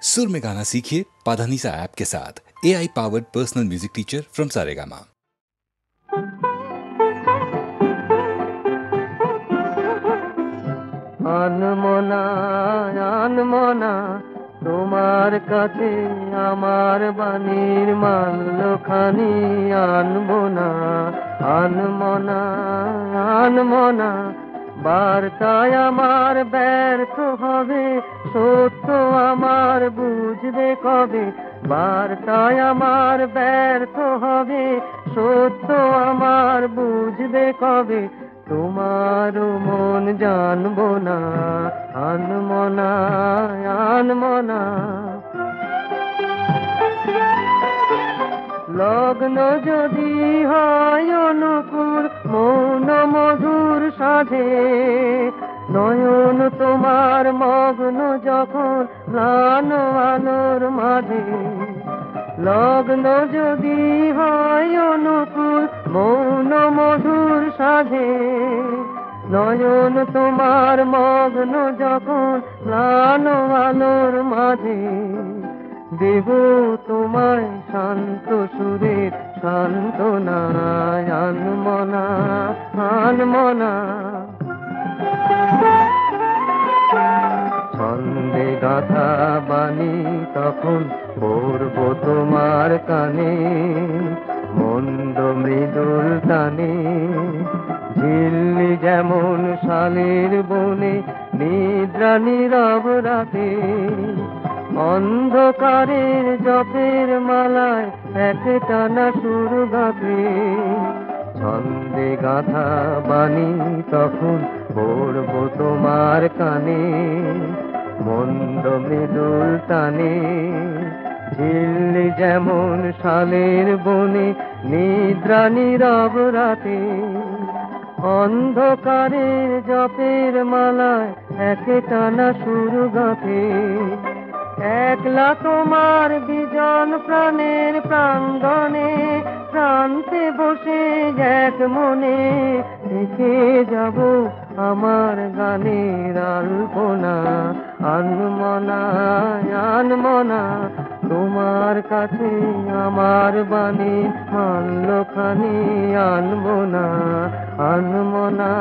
सुर में गाना सीखिए पाधानीसा ऐप के साथ। AI powered personal music teacher from Saregama. আনমনা আনমনা তোমার কাছে আমার বাণীর মাল্যখানি আনবো না। আনমনা আনমনা বার্তায় আমার ব্যর্থ হবে, সত্য আমার বুঝবে কবে। বার্তায় আমার ব্যর্থ হবে, সত্য আমার বুঝবে কবে। তোমারও মন জানবো না। আনমনা আনমনা লগ্ন যদি হয় অনুকূল মৌন মধুর সাধে, নয়ন তোমার মগ্ন যখন ম্লান আলোর মাঝে। লগ্ন যদি হয় অনুকূল মৌন মধুর সাধে, নয়ন তোমার মগ্ন যখন ম্লান আলোর মাঝে। দেব তোমায় শান্ত সুরের সান্ত্বনা। আনমনা আনমনা ছন্দে গাথা বাণী তখন পড়বো তোমার কানে, মন্দ মৃদুল টানে। ঝিল্লি যেমন শালের বনে নিদ্রা নীরব রাতে, অন্ধকারের জপের মালায় একটানা সুর গাবে। ছন্দে গাথা বাণী তখন পড়বো তোমার কানে, মন্দ মৃদুল টানে। ঝিল্লি যেমন শালের বনে নিদ্রা নীরব রাতে, অন্ধকারের জপের মালায় একটানা সুর গাবে। একলা তোমার বিজন প্রাণের প্রাঙ্গণে প্রান্তে বসে এক মনে লিখে যাব আমার গানের আলপনা। আনমনা আনমনা তোমার কাছে আমার বাণী মাল্যখানি আনবো না। আনমনা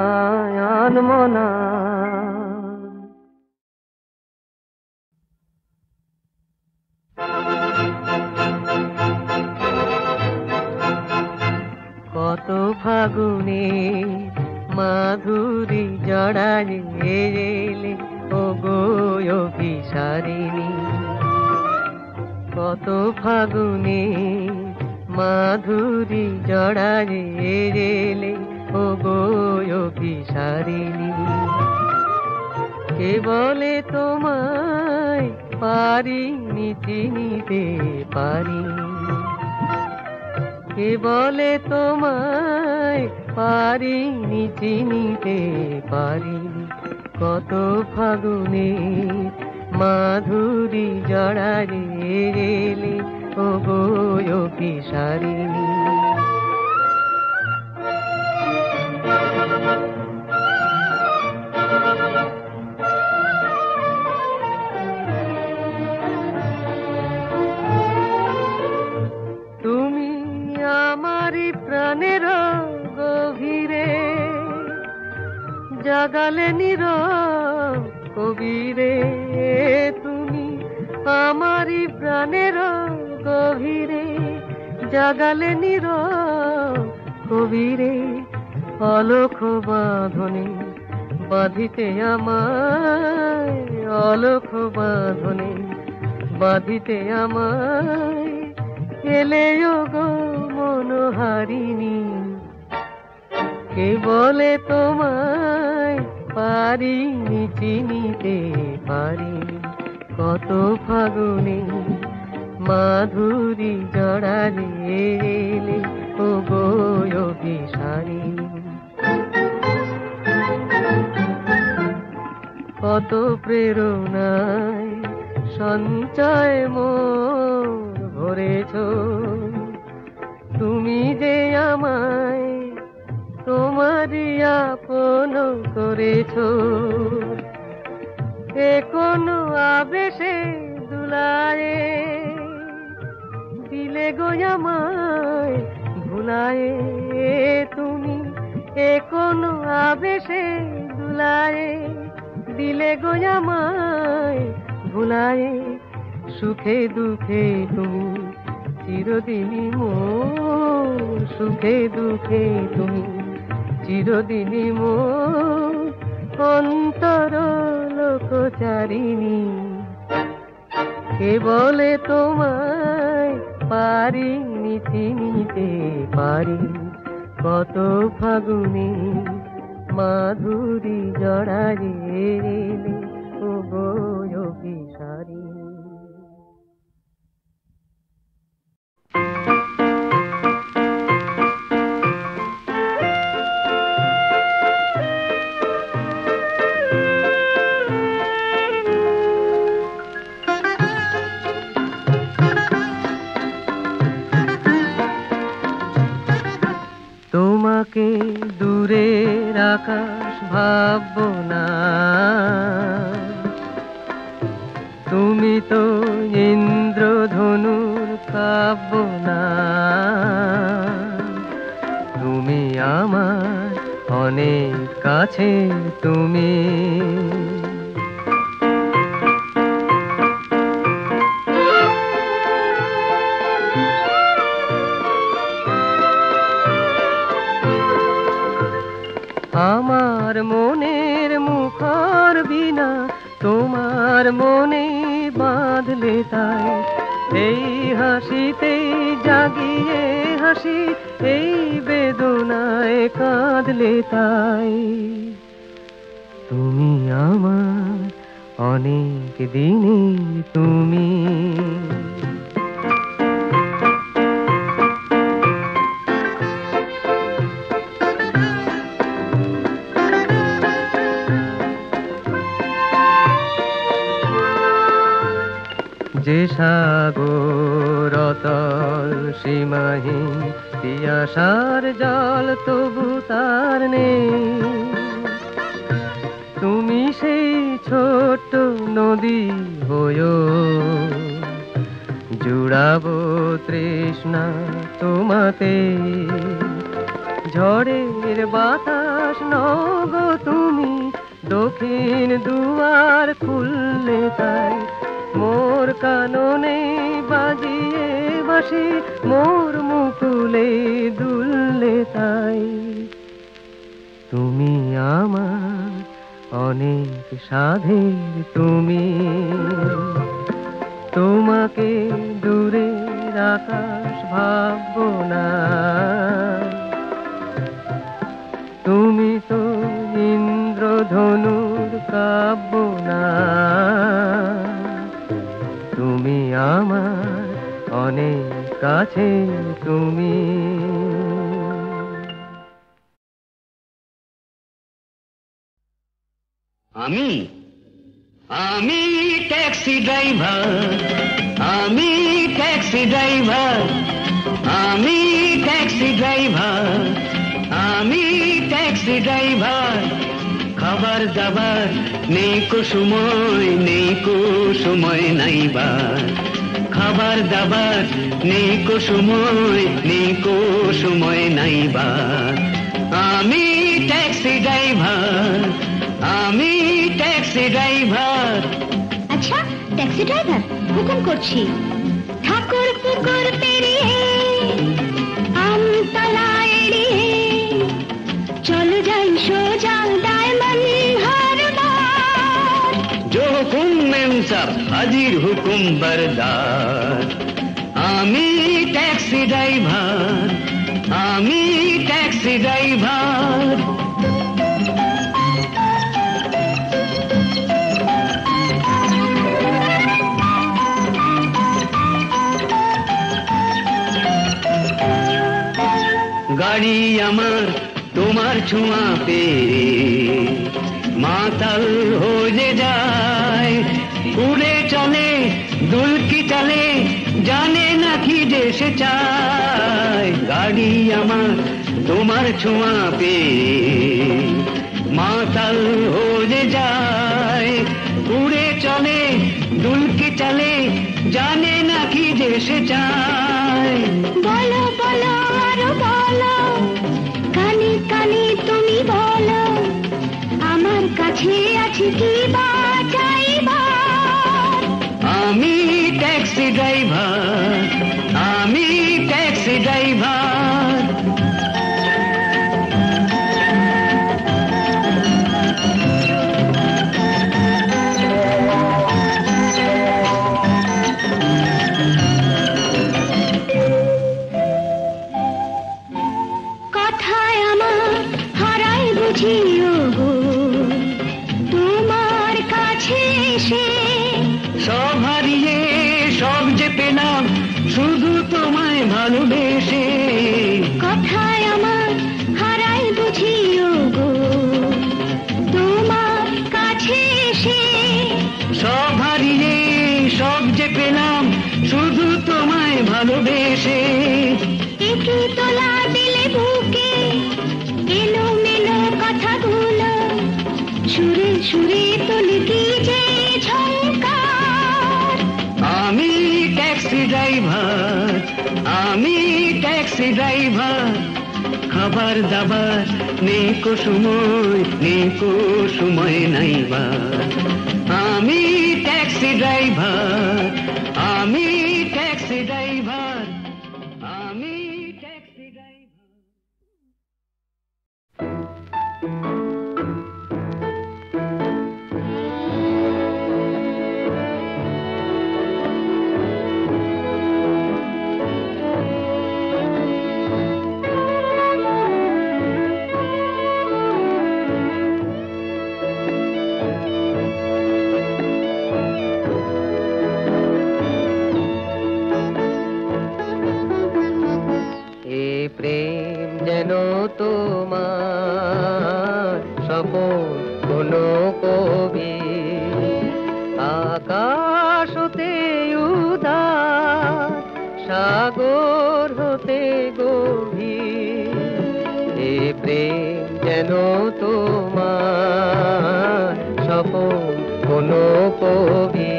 আনমনা কত ফাগুনে মাধুরী জড়ালে এলে ও গো অভিসারিণী। কত ফাগুনে মাধুরী জড়ালে এলে ও গো অভিসারিণী। কে বলে তোমায় পারিনি চিনিতে পারিনি, কে বলে তোমায় পারিনি চিনিতে পারিনি। কত ফাগুনে মাধুরী জড়ালে এলে ও গো অভিসারিণী। প্রাণের গভীরে জাগালে নীরব কবিরে। তুমি আমারই প্রাণের গভীরে জাগালে নীরব কবিরে। অলখ বাঁধনে বাঁধিতে আমায়, অলখ বাঁধনে বাঁধিতে আমায় এলে গো মনোহারিণী। কে বলে তোমায় পারিনি চিনিতে পারিনি। কত ফাগুনে মাধুরী জড়ালে এলে ও গো অভিসারিণী। কত প্রেরণায় সঞ্চয় মোর ভরেছ, তুমি যে আমায় তোমারই আপন করেছ। এ কোন আবেশে দুলা আমায় ভুলায়ে তুমি, এ কোন আবেশে দুলায়ে দিলে গো আমায় ভুলায়ে। সুখে দুঃখে তুমি চিরদিনই মোর, সুখে দুঃখে তুমি চিরদিনই মোর অন্তর লোকচারিণী। কে বলে তোমায় পারিনি চিনিতে পারি, কত ফাগুনে মাধুরী জড়ায়ে এলে ও গো অভিসারিণী। তোমাকে দূরের আকাশ ভাববো না, তুমি তো ইন্দ্রধনুর কাব্য না। তুমি আমার অনেক কাছে, তুমি আমার মনের মুখর বিনা তোমার মনে বাঁধলে তাই, এই হাসিতে জাগিয়ে হাসি, এই বেদনায় কাঁদলে তাই। তুমি আমার অনেক দিনে তুমি, যে সাগর অতল সীমাহীন পিয়াসার জল তবু তার নেই, তুমি সেই ছোট্ট নদী হয়ো, জুড়াবো তৃষ্ণা তোমাতে। ঝড়ের বাতাস নগো তুমি, দক্ষিণ দুয়ার খুললে তাই, মোর কাননে বাজিয়ে বাঁশি, মোর মুকুলে দুললে তাই। তুমি আমার অনেক সাধের তুমি, তোমাকে দূরের আকাশ ভাববো না, তুমি তো ইন্দ্রধনুর কাব্য না। তুমি আমার অনেক কাছে তুমি। আমি আমি ট্যাক্সি ড্রাইভার, আমি ট্যাক্সি ড্রাইভার, আমি ট্যাক্সি ড্রাইভার, আমি ট্যাক্সি ড্রাইভার। খাবার দাবার নেই কো সময়, নেই কো সময় নাইবার। খাবার দাবার নেই কো সময়, নেই কো সময় নাইবার। আমি ট্যাক্সি ড্রাইভার, আমি ট্যাক্সি ড্রাইভার। আচ্ছা ট্যাক্সি ড্রাইভার, হুকুম করছি। ঠাকুর পুকুর পেরিয়ে আমতলা এড়িয়ে চলো যাই সোজা ডায়মন্ড হারবার। जो हुकुम मेम साहब हाजिर हुकुम बरदार। আমি ট্যাক্সি ড্রাইভার, আমি ট্যাক্সি ড্রাইভার। গাড়ি আমার তোমার ছোঁয়া পেয়ে মাতাল হয়ে যায়, উড়ে চলে দুলকি চলে, জানে না কি দেশে চায়। গাড়ি আমার তোমার ছোঁয়া পেয়ে মাতাল হয়ে যায়, উড়ে চলে দুলকি চলে, জানে না কি দেশে চায়। যায়। বলো বলো আরো বলো, কানে কানে তুমি বলো, আমার কাছে আছে কি বা চাইবার। আমি ট্যাক্সি ড্রাইভার, আমি ট্যাক্সি ড্রাইভার। কথায় আমার হারাই বুঝিও গো, তোমার কাছে এসে। সব হারিয়ে সব যে পেলাম শুধু তোমায় ভালোবেসে। কথায় আমার হারাই বুঝিও গো, তোমার কাছে এসে। সব হারিয়ে সব যে পেলাম শুধু তোমায় ভালোবেসে। একই তোলা দিলে বুকে এলো মেলো কথাগুলো, সুরে সুরে তোলে কি যে ঝংকার। আমি ট্যাক্সি ড্রাইভার, আমি ট্যাক্সি ড্রাইভার। খাবার দাবার নেকো সময় নাইবার। আমি ট্যাক্সি ড্রাইভার, আমি ট্যাক্সি ড্রাইভার, আমি ট্যাক্সি ড্রাইভার। প্রেম যেন তোমার স্বপন কোন কবি, আকাশ হতে উদার সাগর হতে গভীর। এ প্রেম যেন তোমার স্বপন কোন কবি।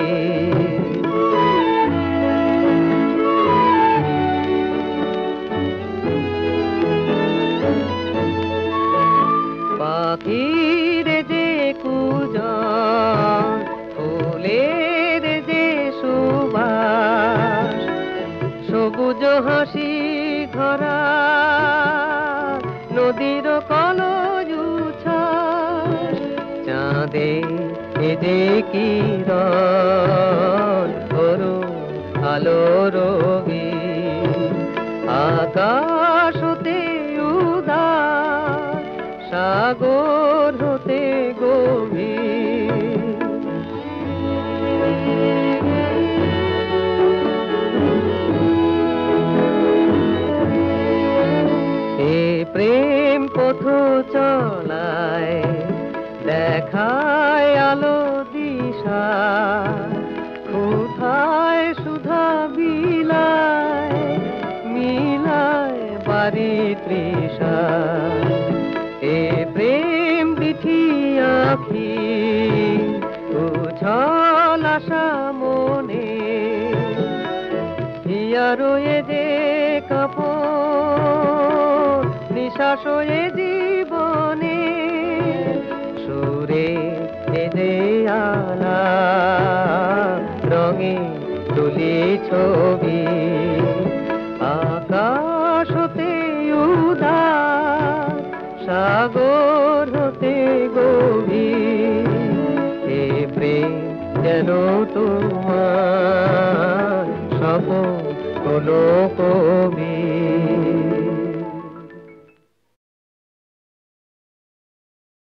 পাখির যে কুজন, ফুলের যে সুবাস, সবুজ হাসি ধরা নদীর কলজ উচ্ছ্বাস, চাঁদে যে কিরণ অরুণ আলো রবি, আকাশ হতে উদার সাগর হতে গভীর। এ প্রেম পথ চলায় দেখায় আলো দিশা, কোথায় সুধা বিলায় মিলায় বাড়ি তৃষা। এ প্রেম বিঠি আখি উছল আশা মনে, হিয়ারো এ যে কাপড় নিঃশ্বাস এ জীবনে, সুরে এ যে আলা রঙে তুলি ছবি, আকাশ হতে উদার সাগর হতে গভীর। এ প্রেম যেন তোমার স্বপন কোন কবি।